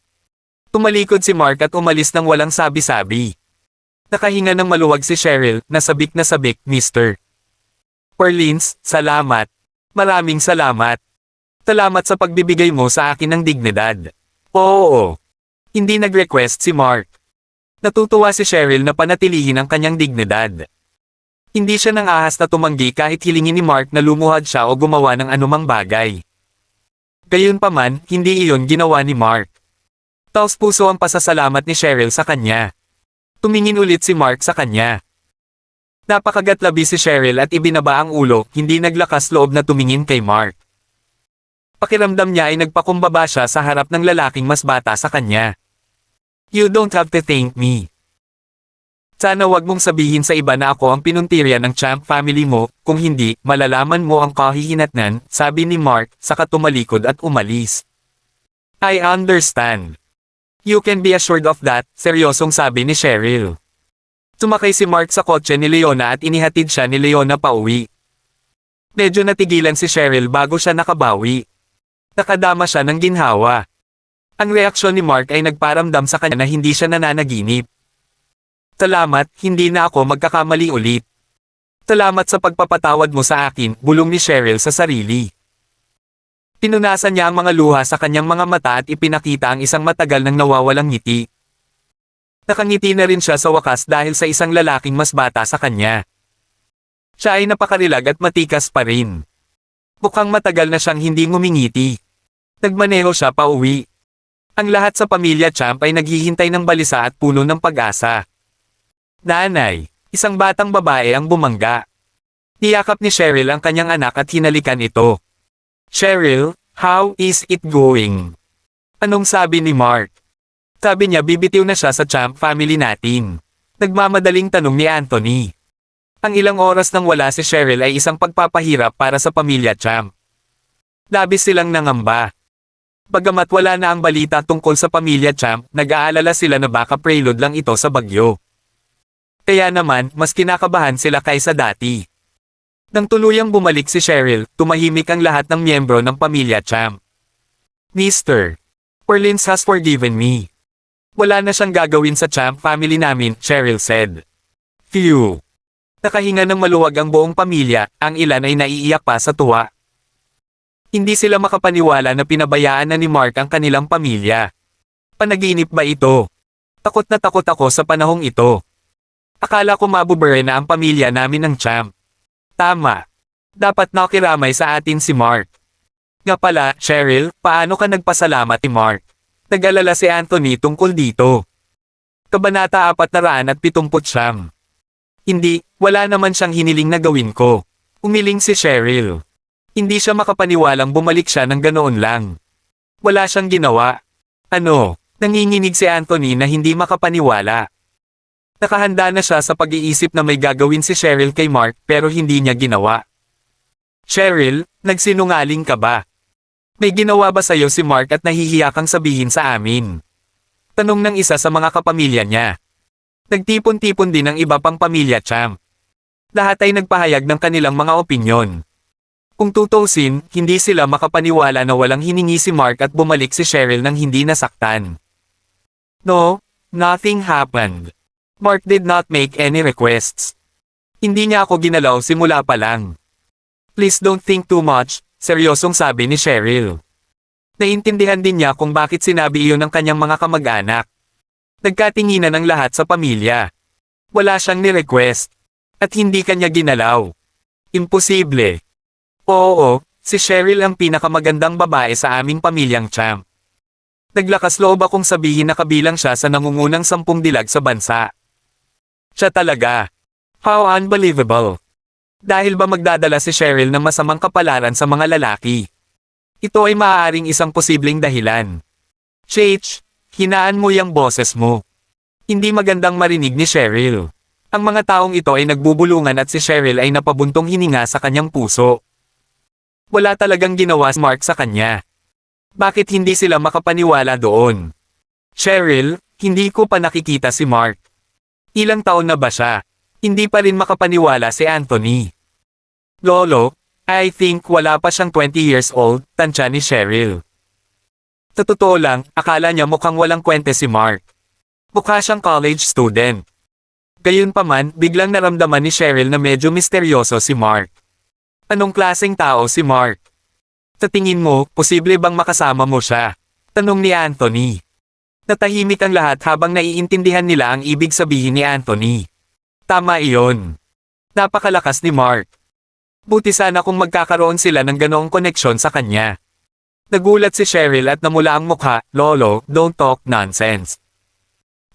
Tumalikod si Mark at umalis ng walang sabi-sabi. Nakahinga ng maluwag si Cheryl, nasabik na sabik, Mr. Orleans, salamat. Maraming salamat. Salamat sa pagbibigay mo sa akin ng dignidad. Oo. Hindi nag-request si Mark. Natutuwa si Cheryl na panatilihin ang kanyang dignidad. Hindi siya nang ahas na tumanggi kahit hilingin ni Mark na lumuhad siya o gumawa ng anumang bagay. Gayunpaman, hindi iyon ginawa ni Mark. Taos puso ang pasasalamat ni Cheryl sa kanya. Tumingin ulit si Mark sa kanya. Napakagatlabi si Cheryl at ibinaba ang ulo, hindi naglakas loob na tumingin kay Mark. Pakiramdam niya ay nagpakumbaba siya sa harap ng lalaking mas bata sa kanya. You don't have to thank me. Sana wag mong sabihin sa iba na ako ang pinuntirya ng Champ family mo, kung hindi, malalaman mo ang kahihinatnan, sabi ni Mark, saka tumalikod at umalis. I understand. You can be assured of that, seryosong sabi ni Cheryl. Sumakay si Mark sa kotse ni Leona at inihatid siya ni Leona pauwi. Medyo natigilan si Cheryl bago siya nakabawi. Nakadama siya ng ginhawa. Ang reaksyon ni Mark ay nagparamdam sa kanya na hindi siya nananaginip. Salamat, hindi na ako magkakamali ulit. Salamat sa pagpapatawad mo sa akin, bulong ni Cheryl sa sarili. Pinunasan niya ang mga luha sa kanyang mga mata at ipinakita ang isang matagal nang nawawalang ngiti. Nakangiti na rin siya sa wakas dahil sa isang lalaking mas bata sa kanya. Siya ay napakarilag at matikas pa rin. Mukhang matagal na siyang hindi ngumingiti. Nagmaneho siya pauwi. Ang lahat sa pamilya Champ ay naghihintay ng balisa at puno ng pag-asa. Nanay, isang batang babae ang bumangga. Niyakap ni Cheryl ang kanyang anak at hinalikan ito. Cheryl, how is it going? Anong sabi ni Mark? Sabi niya bibitiw na siya sa Champ family natin. Nagmamadaling tanong ni Anthony. Ang ilang oras nang wala si Cheryl ay isang pagpapahirap para sa pamilya Champ. Labis silang nangamba. Bagamat wala na ang balita tungkol sa pamilya Champ, nag-aalala sila na baka prelude lang ito sa bagyo. Kaya naman, mas kinakabahan sila kaysa dati. Nang tuluyang bumalik si Cheryl, tumahimik ang lahat ng miyembro ng pamilya Champ. Mr. Orleans has forgiven me. Wala na siyang gagawin sa Champ family namin, Cheryl said. Phew. Nakahinga ng maluwag ang buong pamilya, ang ilan ay naiiyak pa sa tuwa. Hindi sila makapaniwala na pinabayaan na ni Mark ang kanilang pamilya. Panaginip ba ito? Takot na takot ako sa panahong ito. Akala ko mabubure na ang pamilya namin ng Champ. Tama. Dapat nakiramay sa atin si Mark. Nga pala, Cheryl, paano ka nagpasalamat ni Mark? Nag-alala si Anthony tungkol dito. Kabanata 479. Hindi, wala naman siyang hiniling na gawin ko. Umiling si Cheryl. Hindi siya makapaniwalang bumalik siya ng ganoon lang. Wala siyang ginawa. Ano, nanginginig si Anthony na hindi makapaniwala. Nakahanda na siya sa pag-iisip na may gagawin si Cheryl kay Mark pero hindi niya ginawa. Cheryl, nagsinungaling ka ba? May ginawa ba sa'yo si Mark at nahihiya kang sabihin sa amin? Tanong ng isa sa mga kapamilya niya. Nagtipon-tipon din ang iba pang pamilya Champ. Lahat ay nagpahayag ng kanilang mga opinyon. Kung tutusin, hindi sila makapaniwala na walang hiningi si Mark at bumalik si Cheryl nang hindi nasaktan. No, nothing happened. Mark did not make any requests. Hindi niya ako ginalaw simula pa lang. Please don't think too much, seryosong sabi ni Cheryl. Naintindihan din niya kung bakit sinabi iyon ng kanyang mga kamag-anak. Nagkatinginan ang lahat sa pamilya. Wala siyang ni-request. At hindi kanya ginalaw. Imposible. Oo, si Cheryl ang pinakamagandang babae sa aming pamilyang Champ. Naglakas loob akong sabihin na kabilang siya sa nangungunang 10 dilag sa bansa. Siya talaga. How unbelievable. Dahil ba magdadala si Cheryl ng masamang kapalaran sa mga lalaki? Ito ay maaaring isang posibleng dahilan. Cheech, hinaan mo yung boses mo. Hindi magandang marinig ni Cheryl. Ang mga taong ito ay nagbubulungan at si Cheryl ay napabuntong hininga sa kanyang puso. Wala talagang ginawa si Mark sa kanya. Bakit hindi sila makapaniwala doon? Cheryl, hindi ko pa nakikita si Mark. Ilang taon na ba siya? Hindi pa rin makapaniwala si Anthony. Lolo, I think wala pa siyang 20 years old, tansya ni Cheryl. Sa totoo lang, akala niya mukhang walang kwente si Mark. Mukha siyang college student. Gayunpaman, biglang naramdaman ni Cheryl na medyo misteryoso si Mark. Anong klaseng tao si Mark? Sa tingin mo, posible bang makasama mo siya? Tanong ni Anthony. Natahimik ang lahat habang naiintindihan nila ang ibig sabihin ni Anthony. Tama iyon. Napakalakas ni Mark. Buti sana kung magkakaroon sila ng ganoong koneksyon sa kanya. Nagulat si Cheryl at namula ang mukha, Lolo, don't talk nonsense.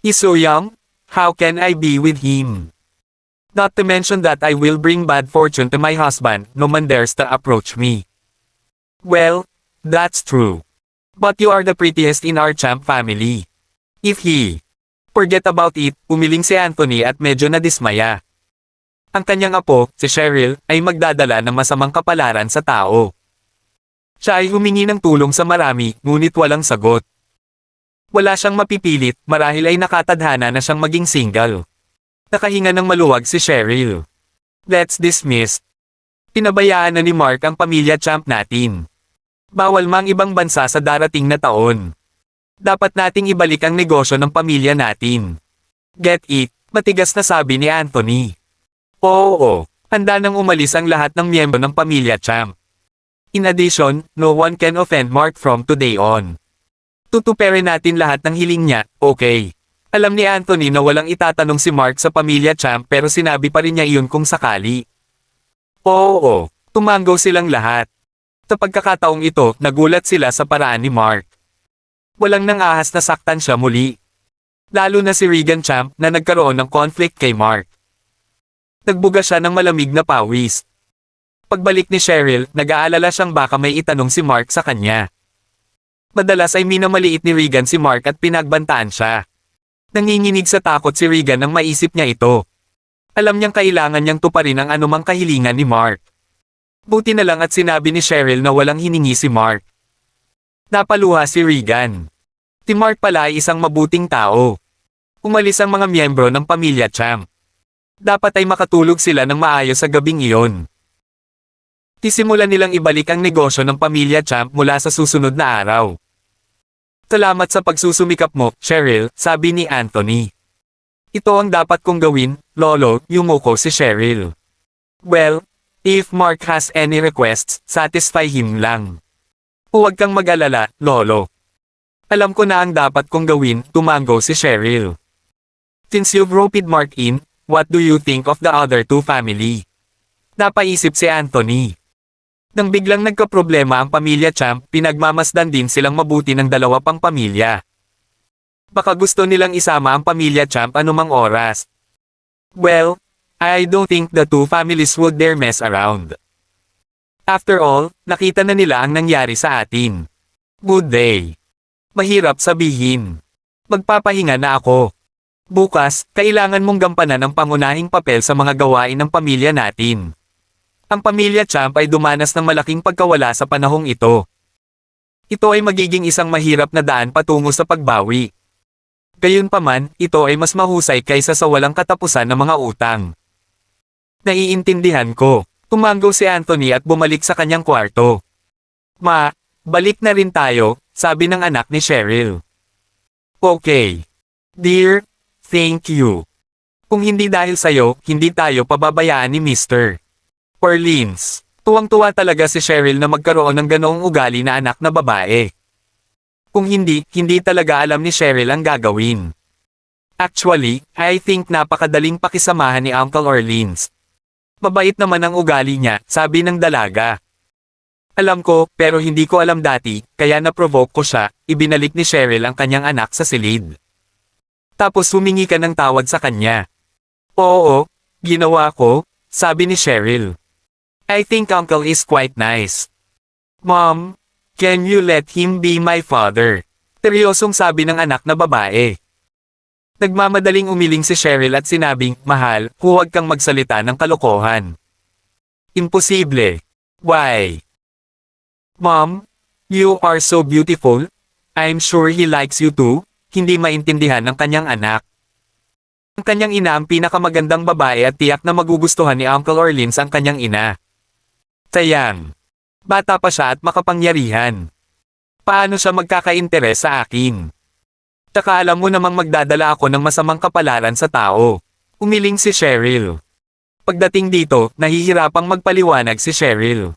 He's so young, how can I be with him? Not to mention that I will bring bad fortune to my husband, no man dares to approach me. Well, that's true. But you are the prettiest in our Champ family. If he... Forget about it, umiling si Anthony at medyo nadismaya. Ang kanyang apo, si Cheryl, ay magdadala ng masamang kapalaran sa tao. Siya ay humingi ng tulong sa marami, ngunit walang sagot. Wala siyang mapipilit, marahil ay nakatadhana na siyang maging single. Nakahinga ng maluwag si Cheryl. Let's dismiss. Pinabayaan na ni Mark ang pamilya Champ natin. Bawal mang ibang bansa sa darating na taon. Dapat nating ibalik ang negosyo ng pamilya natin. Get it? Matigas na sabi ni Anthony. Oo, handa nang umalis ang lahat ng miyembro ng pamilya Champ. In addition, no one can offend Mark from today on. Tutuperin natin lahat ng hiling niya, okay? Alam ni Anthony na walang itatanong si Mark sa pamilya Champ pero sinabi pa rin niya iyon kung sakali. Oo, tumanggaw silang lahat. Sa pagkakataong ito, nagulat sila sa paraan ni Mark. Walang nangahas na saktan siya muli. Lalo na si Regan Champ na nagkaroon ng conflict kay Mark. Nagbuga siya ng malamig na pawis. Pagbalik ni Cheryl, nag-aalala siyang baka may itanong si Mark sa kanya. Madalas ay minamaliit ni Regan si Mark at pinagbantaan siya. Nanginginig sa takot si Regan nang maisip niya ito. Alam niyang kailangan niyang tuparin ang anumang kahilingan ni Mark. Buti na lang at sinabi ni Cheryl na walang hiningi si Mark. Napaluha si Regan. Si Mark pala ay isang mabuting tao. Umalis ang mga miyembro ng pamilya Champ. Dapat ay makatulog sila ng maayos sa gabing iyon. Tisimulan nilang ibalik ang negosyo ng pamilya Champ mula sa susunod na araw. Salamat sa pagsusumikap mo, Cheryl, sabi ni Anthony. Ito ang dapat kong gawin, Lolo, yumuko si Cheryl. Well, if Mark has any requests, satisfy him lang. Huwag kang mag-alala, Lolo. Alam ko na ang dapat kong gawin, tumango si Cheryl. Since you've roped Mark in, what do you think of the other two family? Napaisip si Anthony. Nang biglang nagkaproblema ang pamilya Champ, pinagmamasdan din silang mabuti ng dalawa pang pamilya. Baka gusto nilang isama ang pamilya Champ anumang oras. Well, I don't think the two families would dare mess around. After all, nakita na nila ang nangyari sa atin. Good day. Mahirap sabihin. Magpapahinga na ako. Bukas, kailangan mong gampanan ang pangunahing papel sa mga gawain ng pamilya natin. Ang pamilya Champ ay dumanas ng malaking pagkawala sa panahong ito. Ito ay magiging isang mahirap na daan patungo sa pagbawi. Gayunpaman, ito ay mas mahusay kaysa sa walang katapusan na mga utang. Naiintindihan ko. Tumango si Anthony at bumalik sa kanyang kwarto. Ma, balik na rin tayo, sabi ng anak ni Cheryl. Okay. Dear, thank you. Kung hindi dahil sa'yo, hindi tayo pababayaan ni Mr. Orleans. Tuwang-tuwa talaga si Cheryl na magkaroon ng ganoong ugali na anak na babae. Kung hindi talaga alam ni Cheryl ang gagawin. Actually, I think napakadaling pakisamahan ni Uncle Orleans. Mabait naman ang ugali niya, sabi ng dalaga. Alam ko, pero hindi ko alam dati, kaya na-provoke ko siya, ibinalik ni Cheryl ang kanyang anak sa silid. Tapos humingi ka ng tawad sa kanya. Oo, ginawa ko, sabi ni Cheryl. I think Uncle is quite nice. Mom, can you let him be my father? Seryosong sabi ng anak na babae. Nagmamadaling umiling si Cheryl at sinabing, mahal, huwag kang magsalita ng kalokohan. Imposible. Why? Mom, you are so beautiful. I'm sure he likes you too. Hindi maintindihan ng kanyang anak. Ang kanyang ina ang pinakamagandang babae at tiyak na magugustuhan ni Uncle Orleans ang kanyang ina. Sayang. Bata pa siya at makapangyarihan. Paano siya magkaka-interes sa akin? Tsaka alam mo namang magdadala ako ng masamang kapalaran sa tao. Umiling si Cheryl. Pagdating dito, nahihirapang magpaliwanag si Cheryl.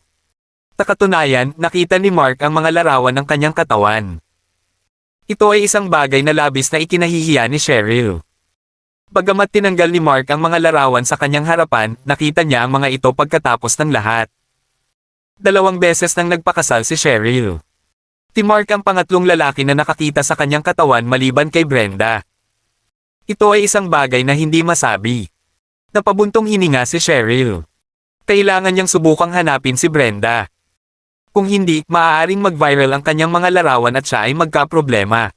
Sa katunayan, nakita ni Mark ang mga larawan ng kanyang katawan. Ito ay isang bagay na labis na ikinahihiya ni Cheryl. Bagamat tinanggal ni Mark ang mga larawan sa kanyang harapan, nakita niya ang mga ito pagkatapos ng lahat. 2 beses nang nagpakasal si Cheryl. Si Mark ang pangatlong lalaki na nakakita sa kanyang katawan maliban kay Brenda. Ito ay isang bagay na hindi masabi. Napabuntong hininga si Cheryl. Kailangan niyang subukang hanapin si Brenda. Kung hindi, maaaring mag-viral ang kanyang mga larawan at siya ay magkaproblema.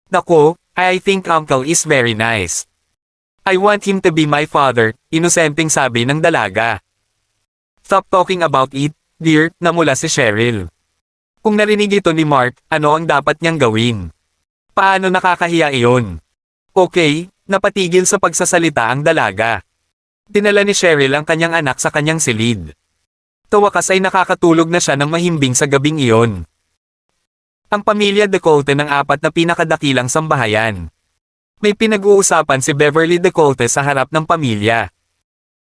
Nako, I think Uncle is very nice. I want him to be my father, inosenteng sabi ng dalaga. Stop talking about it, dear, namula si Cheryl. Kung narinig ito ni Mark, ano ang dapat niyang gawin? Paano nakakahiya iyon? Okay, napatigil sa pagsasalita ang dalaga. Dinala ni Cheryl ang kanyang anak sa kanyang silid. Sa wakas ay nakakatulog na siya ng mahimbing sa gabing iyon. Ang pamilya Decolte ng 4 na pinakadakilang sambahayan. May pinag-uusapan si Beverly Decolte sa harap ng pamilya.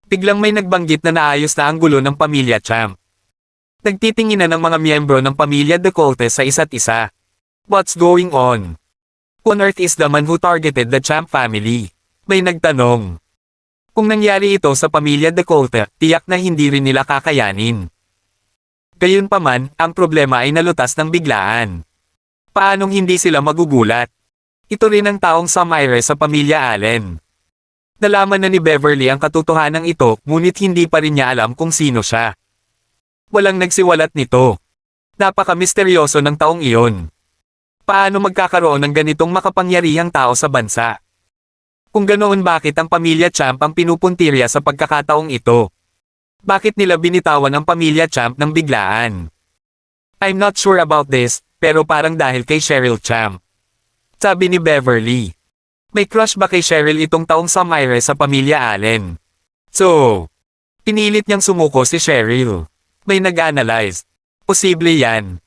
Biglang may nagbanggit na naayos na ang gulo ng pamilya Champ. Nagtitinginan ng mga miyembro ng pamilya Decolte sa isa't isa. What's going on? Who on earth is the man who targeted the Champ family? May nagtanong. Kung nangyari ito sa pamilya Decolte, tiyak na hindi rin nila kakayanin. Gayunpaman, ang problema ay nalutas ng biglaan. Paanong hindi sila magugulat? Ito rin ang taong Samire sa pamilya Allen. Nalaman na ni Beverly ang katotohanan ito, ngunit hindi pa rin niya alam kung sino siya. Walang nagsiwalat nito. Napaka-misteryoso ng taong iyon. Paano magkakaroon ng ganitong makapangyarihang tao sa bansa? Kung ganoon, bakit ang pamilya Champ ang pinupuntirya sa pagkakataong ito? Bakit nila binitawan ang pamilya Champ ng biglaan? I'm not sure about this, pero parang dahil kay Cheryl Champ. Sabi ni Beverly. May crush ba kay Cheryl itong taong Samire sa pamilya Allen? So, pinilit niyang sumuko si Cheryl. May nag-analyze. Posible yan.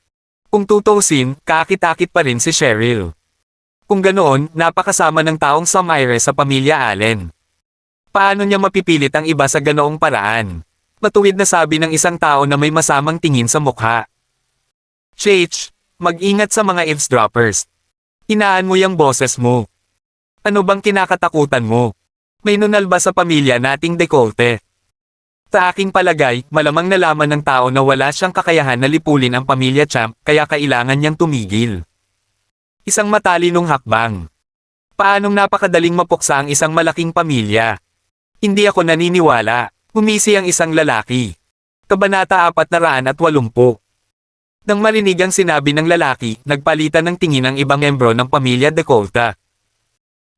Kung tutuusin, kaakit-akit pa rin si Cheryl. Kung ganoon, napakasama ng taong Samire sa pamilya Allen. Paano niya mapipilit ang iba sa ganoong paraan? Matuwid na sabi ng isang tao na may masamang tingin sa mukha. Cheech, mag-ingat sa mga eavesdroppers. Hinaan mo yung boses mo. Ano bang kinakatakutan mo? May nunal ba sa pamilya nating dekolte? Sa aking palagay, malamang nalaman ng tao na wala siyang kakayahan na lipulin ang pamilya Champ, kaya kailangan niyang tumigil. Isang matalinong hakbang. Paanong napakadaling mapuksa ang isang malaking pamilya? Hindi ako naniniwala. Humisi ang isang lalaki. Kabanata 480. Nang marinig ang sinabi ng lalaki, nagpalitan ng tingin ang ibang membro ng pamilya Decolta.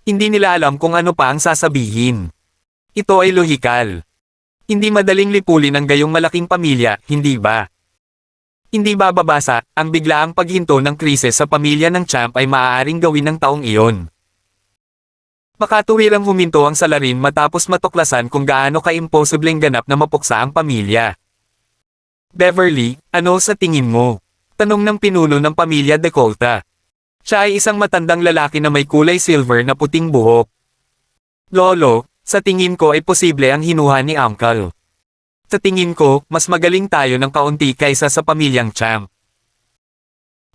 Hindi nila alam kung ano pa ang sasabihin. Ito ay lohikal. Hindi madaling lipulin ang gayong malaking pamilya, hindi ba? Hindi bababasa, ang biglaang paghinto ng krisis sa pamilya ng Champ ay maaaring gawin ng taong iyon. Makatuwirang huminto ang salarin matapos matuklasan kung gaano ka-imposibleng ganap na mapuksa ang pamilya. Beverly, ano sa tingin mo? Tanong ng pinuno ng pamilya Decolta. Siya ay isang matandang lalaki na may kulay silver na puting buhok. Lolo, sa tingin ko ay posible ang hinuha ni Uncle. Sa tingin ko, mas magaling tayo ng kaunti kaysa sa pamilyang Champ.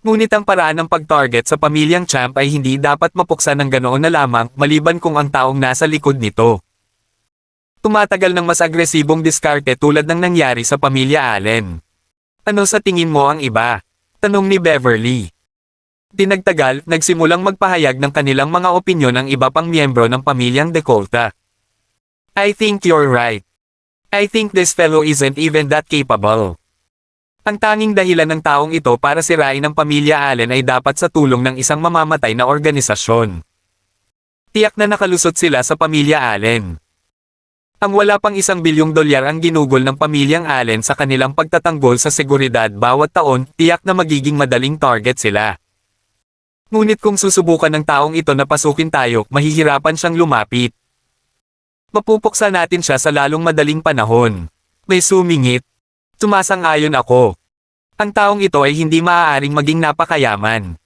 Ngunit ang paraan ng pag-target sa pamilyang Champ ay hindi dapat mapuksa ng ganoon na lamang maliban kung ang taong nasa likod nito. Tumatagal ng mas agresibong diskarte tulad ng nangyari sa pamilya Allen. Ano sa tingin mo ang iba? Tanong ni Beverly. Dinagtagal, nagsimulang magpahayag ng kanilang mga opinyon ang iba pang miyembro ng pamilyang Decolta. I think you're right. I think this fellow isn't even that capable. Ang tanging dahilan ng taong ito para sirain ang pamilya Allen ay dapat sa tulong ng isang mamamatay na organisasyon. Tiyak na nakalusot sila sa pamilya Allen. Ang wala pang $1 bilyong ang ginugol ng pamilyang Allen sa kanilang pagtatanggol sa seguridad bawat taon, tiyak na magiging madaling target sila. Ngunit kung susubukan ng taong ito na pasukin tayo, mahihirapan siyang lumapit. Mapupuksa natin siya sa lalong madaling panahon. May sumingit. Sumasang-ayon ako. Ang taong ito ay hindi maaaring maging napakayaman.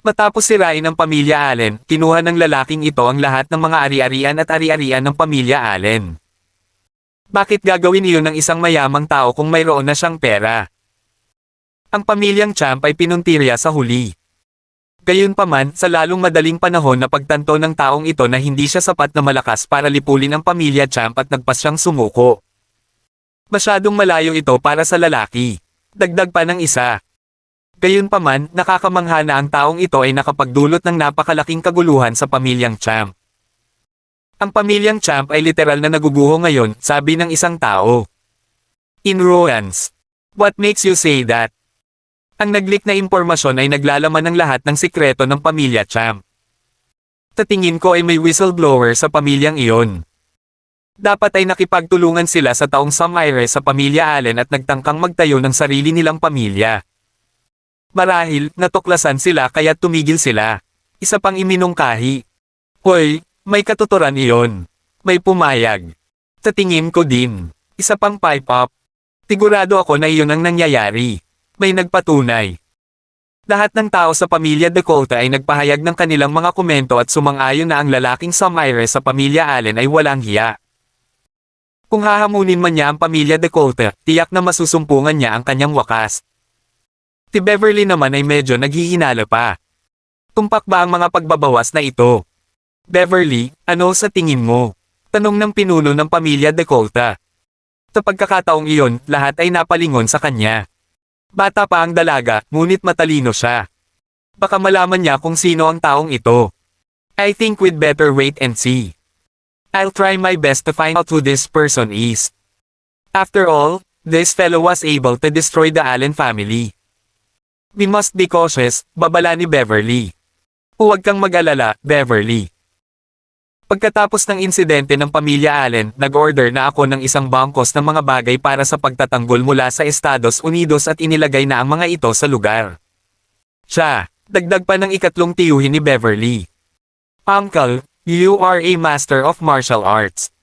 Matapos sirain ang pamilya Allen, kinuha ng lalaking ito ang lahat ng mga ari-arian at ari-arian ng pamilya Allen. Bakit gagawin iyon ng isang mayamang tao kung mayroon na siyang pera? Ang pamilyang Champ ay pinuntirya sa huli. Gayunpaman, sa lalong madaling panahon na pagtanto ng taong ito na hindi siya sapat na malakas para lipulin ang pamilya Champ at nagpas siyang sumuko. Masyadong malayo ito para sa lalaki. Dagdag pa ng isa. Gayunpaman, nakakamangha na ang taong ito ay nakapagdulot ng napakalaking kaguluhan sa pamilyang Champ. Ang pamilyang Champ ay literal na naguguho ngayon, sabi ng isang tao. In ruins. What makes you say that? Ang nag-leak na impormasyon ay naglalaman ng lahat ng sikreto ng pamilya Champ. Sa tingin ko ay may whistleblower sa pamilyang iyon. Dapat ay nakipagtulungan sila sa taong Samire sa pamilya Allen at nagtangkang magtayo ng sarili nilang pamilya. Marahil, natuklasan sila kaya tumigil sila. Isa pang iminungkahi. Hoy, may katuturan iyon. May pumayag. Sa tingin ko din. Isa pang pipe up. Sigurado ako na iyon ang nangyayari. May nagpatunay. Lahat ng tao sa pamilya Decolta ay nagpahayag ng kanilang mga komento at sumang-ayon na ang lalaking Samire sa pamilya Allen ay walang hiya. Kung hahamunin man niya ang pamilya Decolta, tiyak na masusumpungan niya ang kanyang wakas. Si Beverly naman ay medyo naghihinala pa. Tumpak ba ang mga pagbabawas na ito? Beverly, ano sa tingin mo? Tanong ng pinuno ng pamilya Decolta. Sa pagkakataong iyon, lahat ay napalingon sa kanya. Bata pa ang dalaga, ngunit matalino siya. Baka malaman niya kung sino ang taong ito. I think we'd better wait and see. I'll try my best to find out who this person is. After all, this fellow was able to destroy the Allen family. We must be cautious, babala ni Beverly. Huwag kang mag-alala, Beverly. Pagkatapos ng insidente ng pamilya Allen, nag-order na ako ng isang bangkos ng mga bagay para sa pagtatanggol mula sa Estados Unidos at inilagay na ang mga ito sa lugar. Siya, dagdag pa ng ikatlong tiyuhin ni Beverly. Uncle, you are a master of martial arts.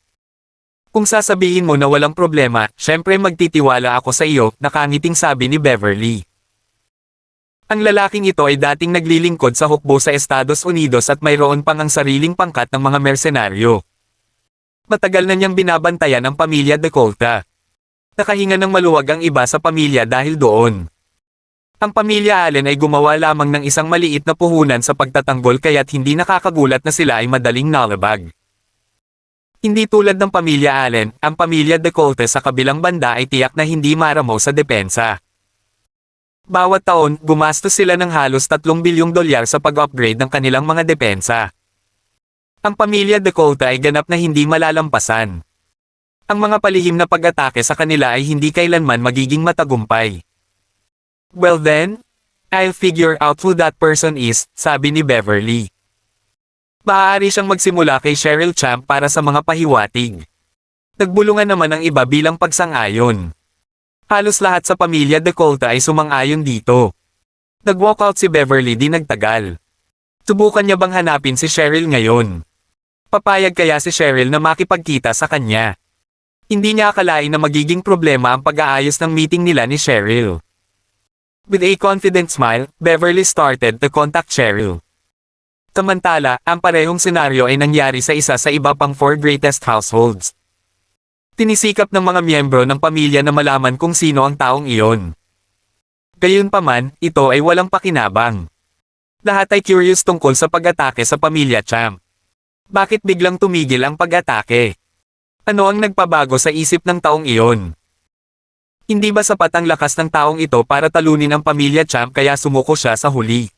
Kung sasabihin mo na walang problema, syempre magtitiwala ako sa iyo, nakangiting sabi ni Beverly. Ang lalaking ito ay dating naglilingkod sa hukbo sa Estados Unidos at mayroon pang ang sariling pangkat ng mga mersenaryo. Matagal na niyang binabantayan ang pamilya Decolta. Nakahinga ng maluwag ang iba sa pamilya dahil doon. Ang pamilya Allen ay gumawa lamang ng isang maliit na puhunan sa pagtatanggol kaya't hindi nakakagulat na sila ay madaling nalabag. Hindi tulad ng pamilya Allen, ang pamilya Decolta sa kabilang banda ay tiyak na hindi maramaw sa depensa. Bawat taon, gumastos sila ng halos $3 bilyong sa pag-upgrade ng kanilang mga depensa. Ang pamilya Decolta ay ganap na hindi malalampasan. Ang mga palihim na pag-atake sa kanila ay hindi kailanman magiging matagumpay. Well then, I'll figure out who that person is, sabi ni Beverly. Maaari siyang magsimula kay Cheryl Champ para sa mga pahiwatig. Nagbulungan naman ang iba bilang pagsang-ayon. Halos lahat sa pamilya Decolta ay sumang-ayon dito. Nag-walkout si Beverly di nagtagal. Subukan niya bang hanapin si Cheryl ngayon? Papayag kaya si Cheryl na makipagkita sa kanya? Hindi niya akalain na magiging problema ang pag-aayos ng meeting nila ni Cheryl. With a confident smile, Beverly started to contact Cheryl. Samantala, ang parehong senaryo ay nangyari sa isa sa iba pang 4 greatest households. Tinisikap ng mga miyembro ng pamilya na malaman kung sino ang taong iyon. Gayunpaman, ito ay walang pakinabang. Lahat ay curious tungkol sa pag-atake sa pamilya Champ. Bakit biglang tumigil ang pag-atake? Ano ang nagpabago sa isip ng taong iyon? Hindi ba sapat ang lakas ng taong ito para talunin ang pamilya Champ kaya sumuko siya sa huli?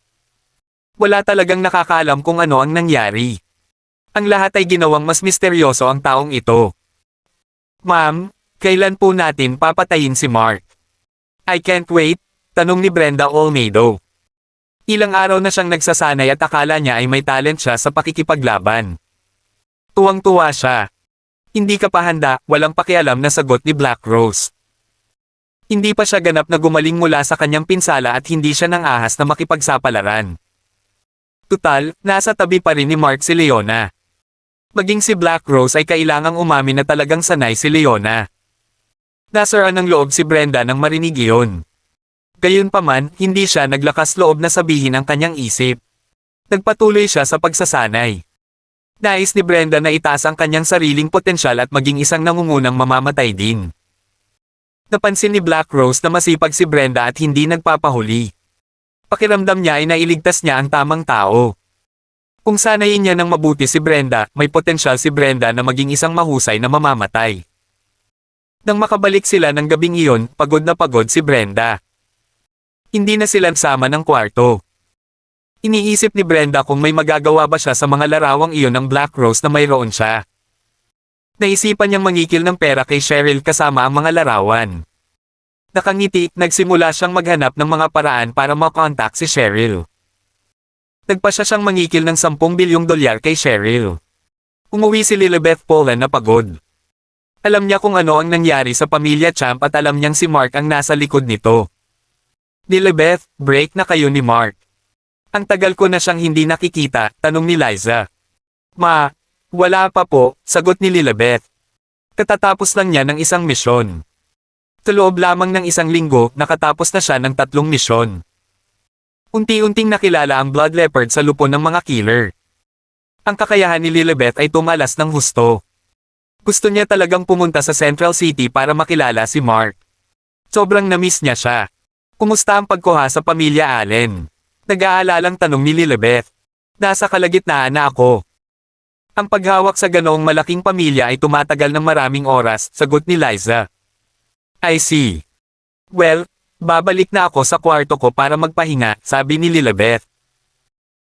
Wala talagang nakakaalam kung ano ang nangyari. Ang lahat ay ginawang mas misteryoso ang taong ito. Ma'am, kailan po natin papatayin si Mark? I can't wait, tanong ni Brenda Olmedo. Ilang araw na siyang nagsasanay at akala niya ay may talent siya sa pakikipaglaban. Tuwang-tuwa siya. Hindi ka pa handa, walang pakialam na sagot ni Black Rose. Hindi pa siya ganap na gumaling mula sa kanyang pinsala at hindi siya nang ahas na makipagsapalaran. Tutal, nasa tabi pa rin ni Mark si Leona. Maging si Black Rose ay kailangang umamin na talagang sanay si Leona. Nasaraan ng loob si Brenda nang marinig iyon. Gayunpaman, hindi siya naglakas loob na sabihin ang kanyang isip. Nagpatuloy siya sa pagsasanay. Nais ni Brenda na itaas ang kanyang sariling potensyal at maging isang nangungunang mamamatay din. Napansin ni Black Rose na masipag si Brenda at hindi nagpapahuli. Pakiramdam niya ay nailigtas niya ang tamang tao. Kung sanayin niya ng mabuti si Brenda, may potensyal si Brenda na maging isang mahusay na mamamatay. Nang makabalik sila ng gabing iyon, pagod na pagod si Brenda. Hindi na sila sama ng kwarto. Iniisip ni Brenda kung may magagawa ba siya sa mga larawang iyon ng Black Rose na mayroon siya. Naisipan niyang mangikil ng pera kay Cheryl kasama ang mga larawan. Nakangiti, nagsimula siyang maghanap ng mga paraan para makontak si Cheryl. Nagpasya siyang mangikil ng $10 bilyong kay Cheryl. Umuwi si Lilibeth Polan na pagod. Alam niya kung ano ang nangyari sa pamilya Champ at alam niyang si Mark ang nasa likod nito. Lilibeth, break na kayo ni Mark. Ang tagal ko na siyang hindi nakikita, tanong ni Liza. Ma, wala pa po, sagot ni Lilibeth. Katatapos lang niya ng isang misyon. Sa loob lamang ng isang linggo, nakatapos na siya ng 3 misyon. Unti-unting nakilala ang Blood Leopard sa lupon ng mga killer. Ang kakayahan ni Lilibeth ay tumalas ng husto. Gusto niya talagang pumunta sa Central City para makilala si Mark. Sobrang na-miss niya siya. Kumusta ang pagkuha sa pamilya Allen? Nag-aalalang tanong ni Lilibeth. Nasa kalagitnaan na ako. Ang paghawak sa ganoong malaking pamilya ay tumatagal ng maraming oras, sagot ni Liza. I see. Well, babalik na ako sa kwarto ko para magpahinga, sabi ni Lilibeth.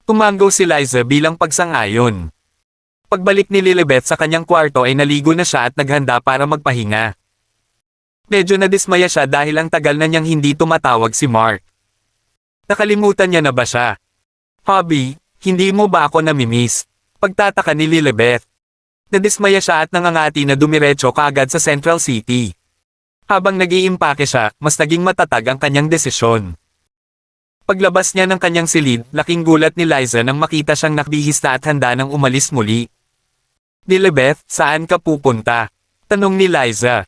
Tumanggaw si Liza bilang pagsang-ayon. Pagbalik ni Lilibeth sa kanyang kwarto ay naligo na siya at naghanda para magpahinga. Medyo nadismaya siya dahil ang tagal na niyang hindi tumatawag si Mark. Nakalimutan niya na ba siya? Hobby, hindi mo ba ako namimiss? Pagtataka ni Lilibeth. Nadismaya siya at nangangati na dumiretso kaagad sa Central City. Habang nag-iimpake siya, mas naging matatag ang kanyang desisyon. Paglabas niya ng kanyang silid, laking gulat ni Liza nang makita siyang nakbihis na at handa nang umalis muli. Lilibeth, saan ka pupunta? Tanong ni Liza.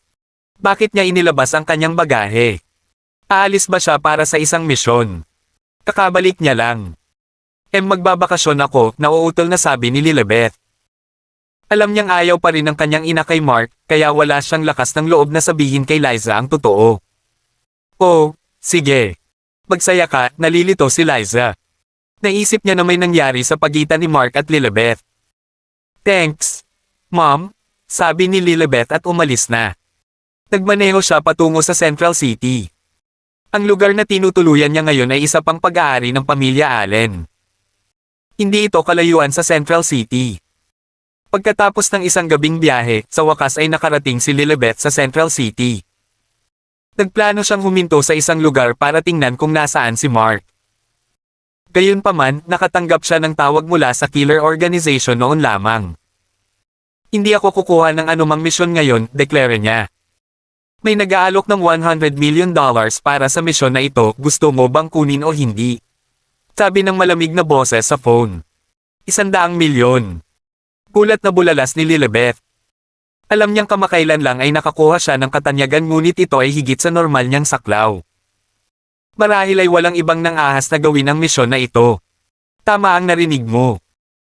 Bakit niya inilabas ang kanyang bagahe? Aalis ba siya para sa isang misyon? Kakabalik niya lang. Magbabakasyon ako, nauutol na sabi ni Lilibet. Alam niyang ayaw pa rin ng kanyang ina kay Mark, kaya wala siyang lakas ng loob na sabihin kay Liza ang totoo. Oh, sige. Magsaya ka, nalilito si Liza. Naisip niya na may nangyari sa pagitan ni Mark at Lilibet. Thanks, Mom, sabi ni Lilibet at umalis na. Nagmaneho siya patungo sa Central City. Ang lugar na tinutuluyan niya ngayon ay isa pang pag-aari ng pamilya Allen. Hindi ito kalayuan sa Central City. Pagkatapos ng isang gabing biyahe, sa wakas ay nakarating si Lilibet sa Central City. Nagplano siyang huminto sa isang lugar para tingnan kung nasaan si Mark. Gayunpaman, nakatanggap siya ng tawag mula sa killer organization noon lamang. Hindi ako kukuha ng anumang misyon ngayon, deklara niya. May nag-aalok ng $100 million para sa misyon na ito, gusto mo bang kunin o hindi? Sabi ng malamig na boses sa phone. 100 milyon. Gulat na bulalas ni Lilibet. Alam niyang kamakailan lang ay nakakuha siya ng katanyagan ngunit ito ay higit sa normal niyang saklaw. Marahil ay walang ibang nang-ahas na gawin ang misyon na ito. Tama ang narinig mo.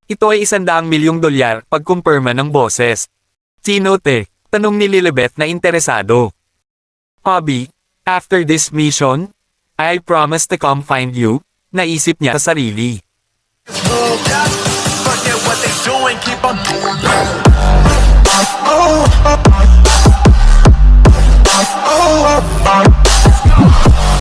Ito ay $100 milyong pagkumpirma ng boses. Sino te? Tanong ni Lilibet na interesado. Hobby, after this mission, I promise to come find you, naisip niya sa sarili. Forget what they doing, keep on doing.